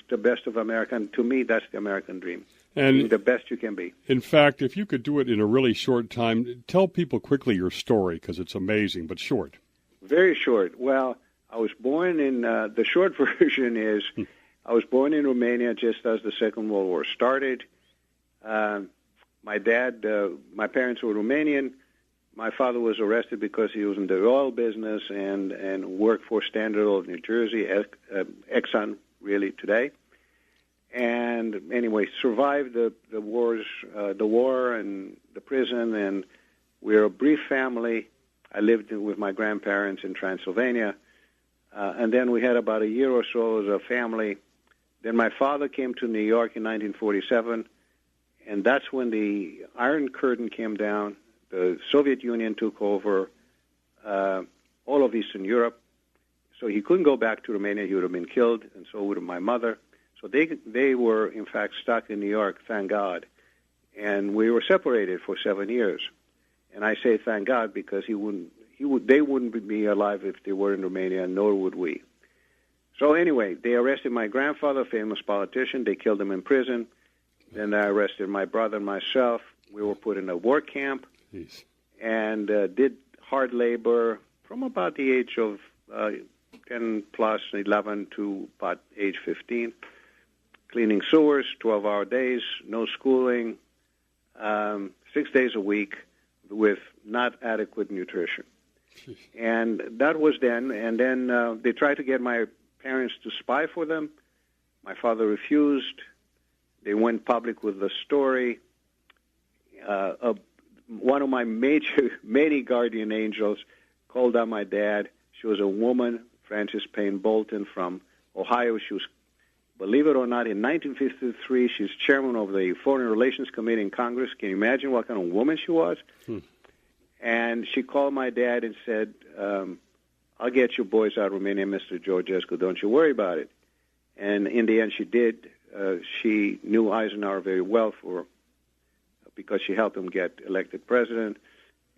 [SPEAKER 3] the best of America. And to me, that's the American dream. And being the best you can be.
[SPEAKER 1] In fact, if you could do it in a really short time, tell people quickly your story, because it's amazing, but short.
[SPEAKER 3] Very short. Well, I was born in, the short version is, I was born in Romania just as the Second World War started. My parents were Romanian. My father was arrested because he was in the oil business and worked for Standard Oil of New Jersey, Exxon, really, today. And anyway, survived the war and the prison, and we were a brief family. I lived with my grandparents in Transylvania, and then we had about a year or so as a family. Then my father came to New York in 1947, and that's when the Iron Curtain came down. The Soviet Union took over all of Eastern Europe, so he couldn't go back to Romania. He would have been killed, and so would my mother. So they were, in fact, stuck in New York, thank God. And we were separated for 7 years. And I say thank God because they wouldn't be alive if they were in Romania, nor would we. So anyway, they arrested my grandfather, famous politician. They killed him in prison. Then they arrested my brother and myself. We were put in a work camp. Jeez. And did hard labor from about the age of 10 plus 11 to about age 15. Cleaning sewers, 12-hour days, no schooling, 6 days a week with not adequate nutrition. And that was then. And then they tried to get my parents to spy for them. My father refused. They went public with the story. One of my many guardian angels called on my dad. She was a woman, Frances Payne Bolton from Ohio. She was, believe it or not, in 1953, she's chairman of the Foreign Relations Committee in Congress. Can you imagine what kind of woman she was? And she called my dad and said, I'll get you boys out of Romania, Mr. Georgescu. Don't you worry about it. And in the end, she did. She knew Eisenhower very well because she helped him get elected president.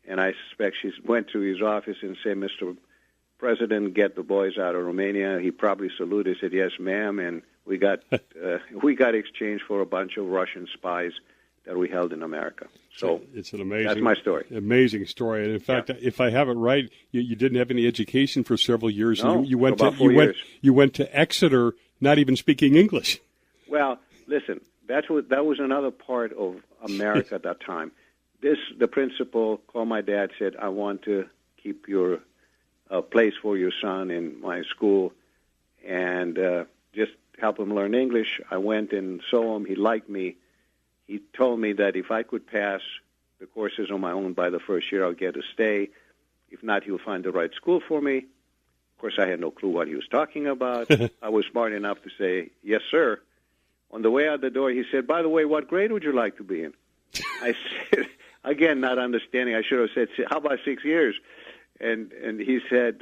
[SPEAKER 3] And I suspect she went to his office and said, Mr. President, get the boys out of Romania. He probably saluted, said, yes, ma'am. And we got exchanged for a bunch of Russian spies that we held in America. So
[SPEAKER 1] it's an amazing,
[SPEAKER 3] that's my story.
[SPEAKER 1] Amazing story. And in fact, if I have it right, you didn't have any education for several years.
[SPEAKER 3] No,
[SPEAKER 1] you went
[SPEAKER 3] about 4 years.
[SPEAKER 1] You went to Exeter, not even speaking English.
[SPEAKER 3] Well, listen, that was another part of America at that time. the principal called my dad, said, I want to keep your place for your son in my school and just help him learn English. I went and saw him. He liked me. He told me that if I could pass the courses on my own by the first year, I'll get to stay. If not, he'll find the right school for me. Of course, I had no clue what he was talking about. I was smart enough to say, yes, sir. On the way out the door, he said, by the way, what grade would you like to be in? I said, again, not understanding. I should have said, how about 6 years? And he said,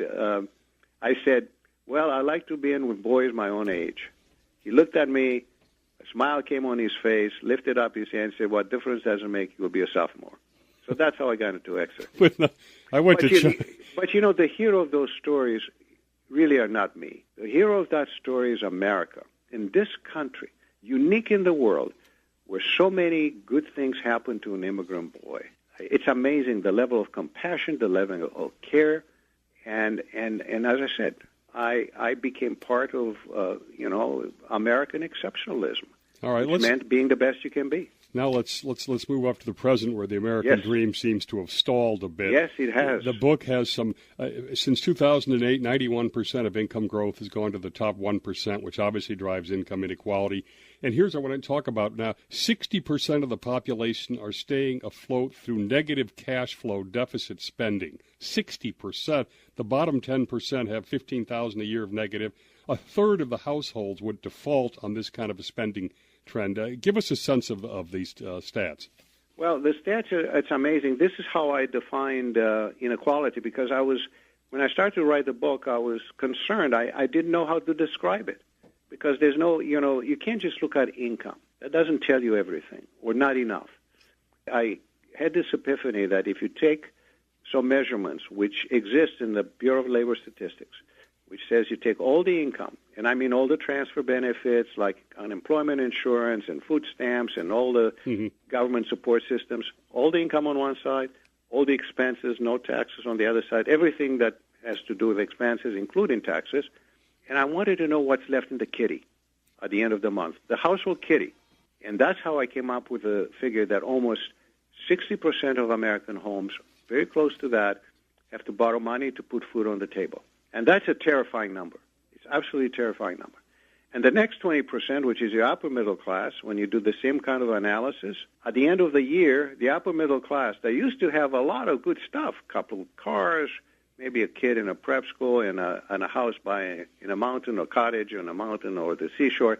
[SPEAKER 3] I said, well, I like to be in with boys my own age. He looked at me, a smile came on his face, lifted up his hand, and said, what difference does it make? You'll be a sophomore. So that's how I got into Exeter. But the hero of those stories really are not me. The hero of that story is America. In this country, unique in the world, where so many good things happen to an immigrant boy. It's amazing the level of compassion, the level of care, and as I said, I became part of American exceptionalism.
[SPEAKER 1] All right,
[SPEAKER 3] which meant being the best you can be.
[SPEAKER 1] Now let's move up to the present, where the American dream seems to have stalled a bit.
[SPEAKER 3] Yes, it has.
[SPEAKER 1] The book has some. Since 2008, 91% of income growth has gone to the top 1%, which obviously drives income inequality. And here's what I want to talk about now. 60% of the population are staying afloat through negative cash flow deficit spending. 60%. The bottom 10% have $15,000 a year of negative. A third of the households would default on this kind of a spending trend. Give us a sense of these stats.
[SPEAKER 3] Well, the stats, it's amazing. This is how I defined inequality, because when I started to write the book, I was concerned. I didn't know how to describe it, because there's no, you can't just look at income. That doesn't tell you everything, or not enough. I had this epiphany that if you take some measurements which exist in the Bureau of Labor Statistics, which says you take all the income, and I mean all the transfer benefits like unemployment insurance and food stamps and all the government support systems, all the income on one side, all the expenses, no taxes on the other side, everything that has to do with expenses, including taxes, and I wanted to know what's left in the kitty at the end of the month, the household kitty. And that's how I came up with a figure that almost 60% of American homes, very close to that, have to borrow money to put food on the table. And that's a terrifying number. It's absolutely a terrifying number. And the next 20%, which is your upper middle class, when you do the same kind of analysis, at the end of the year, the upper middle class, they used to have a lot of good stuff, a couple of cars, maybe a kid in a prep school, and a house in a mountain or cottage on a mountain or the seashore.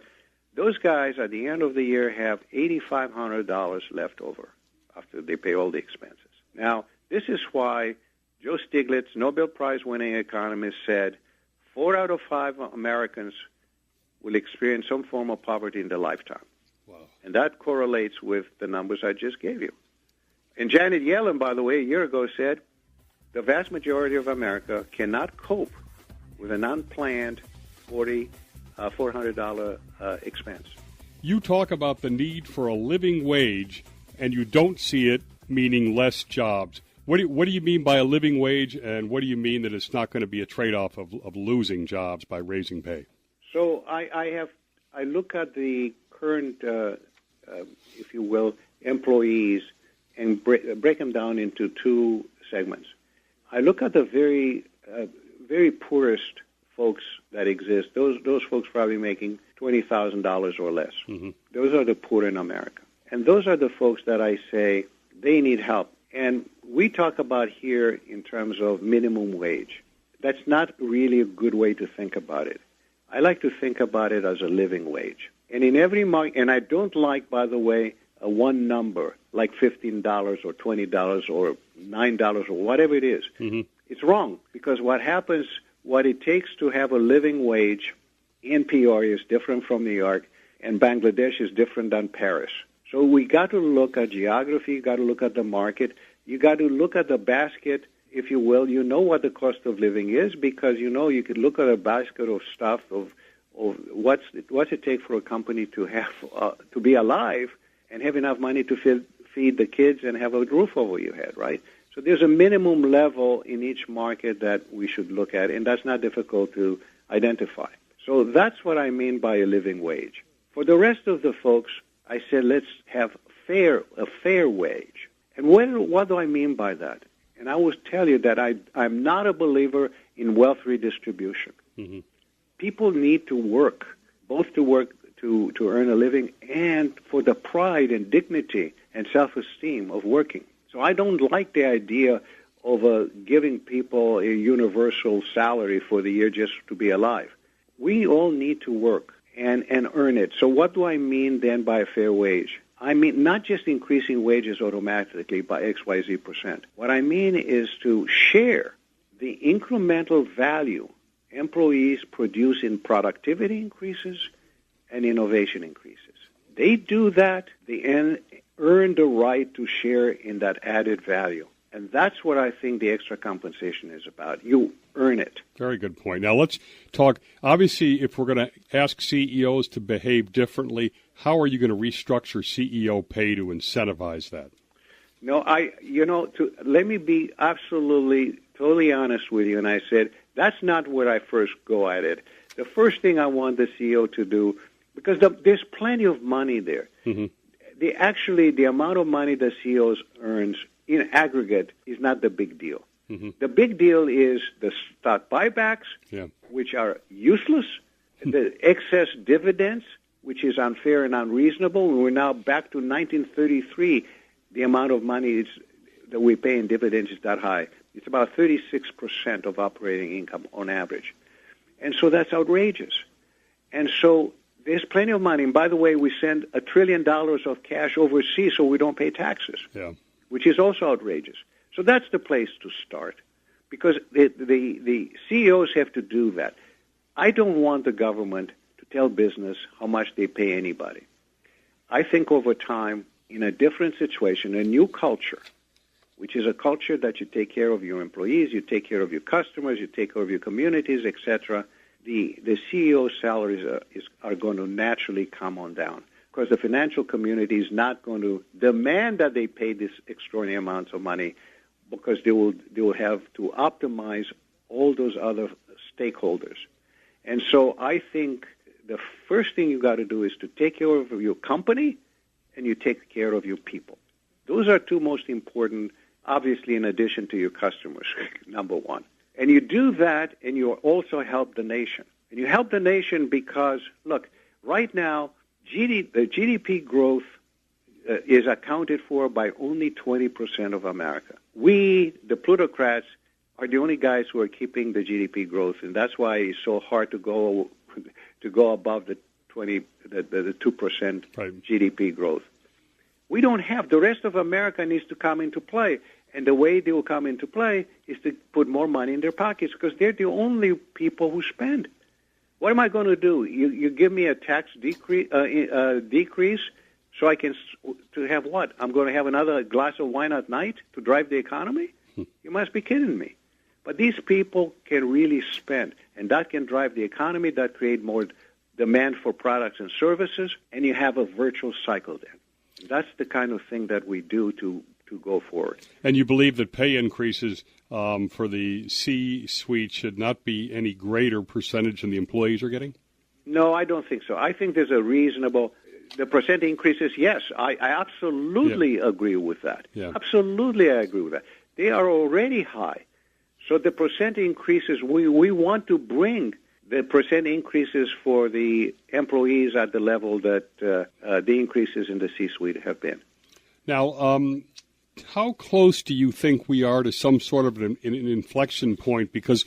[SPEAKER 3] Those guys, at the end of the year, have $8,500 left over after they pay all the expenses. Now, this is why Joe Stiglitz, Nobel Prize-winning economist, said 4 out of 5 Americans will experience some form of poverty in their lifetime.
[SPEAKER 1] Wow. And
[SPEAKER 3] that correlates with the numbers I just gave you. And Janet Yellen, by the way, a year ago said the vast majority of America cannot cope with an unplanned $400 expense.
[SPEAKER 1] You talk about the need for a living wage, and you don't see it meaning less jobs. What do you mean by a living wage, and what do you mean that it's not going to be a trade-off of losing jobs by raising pay?
[SPEAKER 3] So I look at the current, if you will, employees and break them down into two segments. I look at the very poorest folks that exist. Those folks probably making $20,000 or less. Mm-hmm. Those are the poor in America, and those are the folks that I say they need help. And we talk about here in terms of minimum wage. That's not really a good way to think about it. I like to think about it as a living wage. And in every market, and I don't like, by the way, a one number like $15 or $20 or $9 or whatever it is. Mm-hmm. It's wrong, because what it takes to have a living wage in Peoria is different from New York, and Bangladesh is different than Paris. So we got to look at geography, you got to look at the market, you got to look at the basket, if you will. You know what the cost of living is, because you could look at a basket of stuff of what's it take for a company to have to be alive and have enough money to feed the kids and have a roof over your head, right? So there's a minimum level in each market that we should look at, and that's not difficult to identify. So that's what I mean by a living wage. For the rest of the folks, I said let's have a fair wage. And what do I mean by that? And I will tell you that I'm not a believer in wealth redistribution. Mm-hmm. People need to work, both to work to earn a living and for the pride and dignity and self-esteem of working. So I don't like the idea of giving people a universal salary for the year just to be alive. We all need to work and earn it. So what do I mean then by a fair wage? I mean not just increasing wages automatically by XYZ%. What I mean is to share the incremental value employees produce in productivity increases and innovation increases. They do that, they earn the right to share in that added value. And that's what I think the extra compensation is about. You earn it.
[SPEAKER 1] Very good point. Now let's talk, obviously, if we're going to ask CEOs to behave differently, how are you going to restructure CEO pay to incentivize that?
[SPEAKER 3] No, let me be absolutely, totally honest with you. And I said, that's not where I first go at it. The first thing I want the CEO to do, because there's plenty of money there. Mm-hmm. The amount of money the CEO earns in aggregate is not the big deal. Mm-hmm. The big deal is the stock buybacks, which are useless, the excess dividends, which is unfair and unreasonable. We're now back to 1933. The amount of money that we pay in dividends is that high. It's about 36% of operating income on average. And so that's outrageous. And so there's plenty of money. And by the way, we send $1 trillion of cash overseas so we don't pay taxes, which is also outrageous. So that's the place to start, because the CEOs have to do that. I don't want the government to tell business how much they pay anybody. I think over time, in a different situation, a new culture, which is a culture that you take care of your employees, you take care of your customers, you take care of your communities, etc., the CEO salaries are going to naturally come on down, because the financial community is not going to demand that they pay this extraordinary amounts of money, because they will have to optimize all those other stakeholders. And so I think the first thing you got to do is to take care of your company and you take care of your people. Those are two most important, obviously, in addition to your customers, number one. And you do that, and you also help the nation. And you help the nation because, look, right now, the GDP growth is accounted for by only 20% of America. We, the plutocrats, are the only guys who are keeping the GDP growth, and that's why it's so hard to go above the 2% GDP growth. We don't have. The rest of America needs to come into play. And the way they will come into play is to put more money in their pockets, because they're the only people who spend. What am I going to do? You give me a tax decrease so I can to have what? I'm going to have another glass of wine at night to drive the economy? You must be kidding me. But these people can really spend, and that can drive the economy. That create more demand for products and services, and you have a virtuous cycle then. That's the kind of thing that we do to go forward. And
[SPEAKER 1] you believe that pay increases for the C-suite should not be any greater percentage than the employees are getting?
[SPEAKER 3] No, I don't think so. I think there's a reasonable... The percent increases, yes, I absolutely agree with that. Yeah. Absolutely, I agree with that. They are already high. So the percent increases, we want to bring the percent increases for the employees at the level that the increases in the C-suite have been.
[SPEAKER 1] Now, how close do you think we are to some sort of an inflection point? Because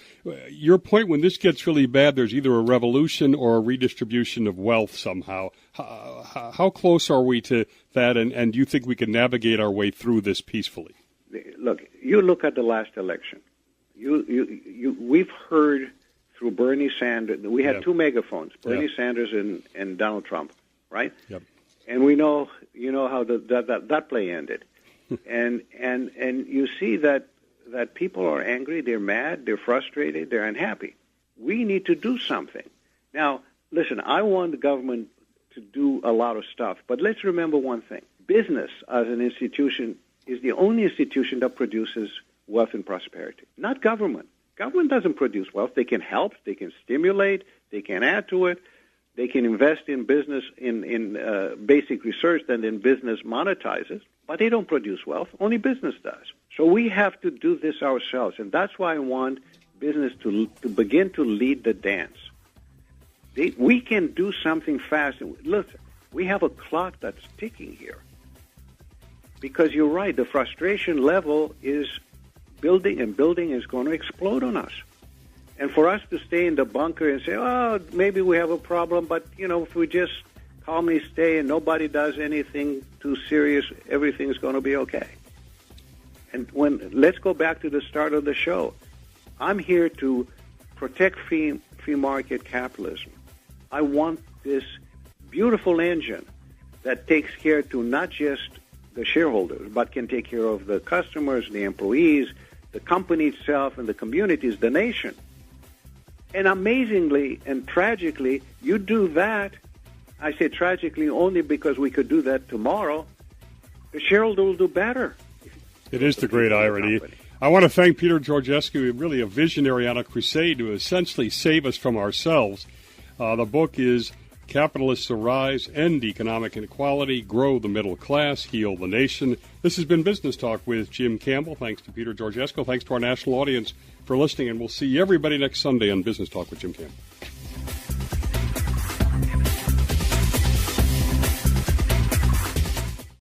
[SPEAKER 1] your point, when this gets really bad, there's either a revolution or a redistribution of wealth somehow. How close are we to that, and do you think we can navigate our way through this peacefully?
[SPEAKER 3] Look, you look at the last election. We've heard through Bernie Sanders. We had two megaphones, Bernie Sanders and Donald Trump, right? Yep. And we know, how that play ended. and you see that people are angry, they're mad, they're frustrated, they're unhappy. We need to do something. Now, listen, I want the government to do a lot of stuff, but let's remember one thing. Business as an institution is the only institution that produces wealth and prosperity, not government. Government doesn't produce wealth. They can help, they can stimulate, they can add to it. They can invest in business, in basic research, and then business monetizes. but they don't produce wealth. Only business does. So we have to do this ourselves, and that's why I want business to begin to lead the dance. We can do something fast. Listen, we have a clock that's ticking here. Because you're right, the frustration level is building, and building is going to explode on us. And for us to stay in the bunker and say, oh, maybe we have a problem, but, if we just calmly stay and nobody does anything too serious, everything's going to be okay. And let's go back to the start of the show. I'm here to protect free market capitalism. I want this beautiful engine that takes care to not just the shareholders, but can take care of the customers, the employees, the company itself, and the communities, the nation. And amazingly and tragically, you do that. I say tragically only because we could do that tomorrow. The shareholder will do better.
[SPEAKER 1] It is the great irony. I want to thank Peter Georgescu, really a visionary on a crusade to essentially save us from ourselves. The book is Capitalists Arise, End Economic Inequality, Grow the Middle Class, Heal the Nation. This has been Business Talk with Jim Campbell. Thanks to Peter Georgescu. Thanks to our national audience for listening, and we'll see everybody next Sunday on Business Talk with Jim Campbell.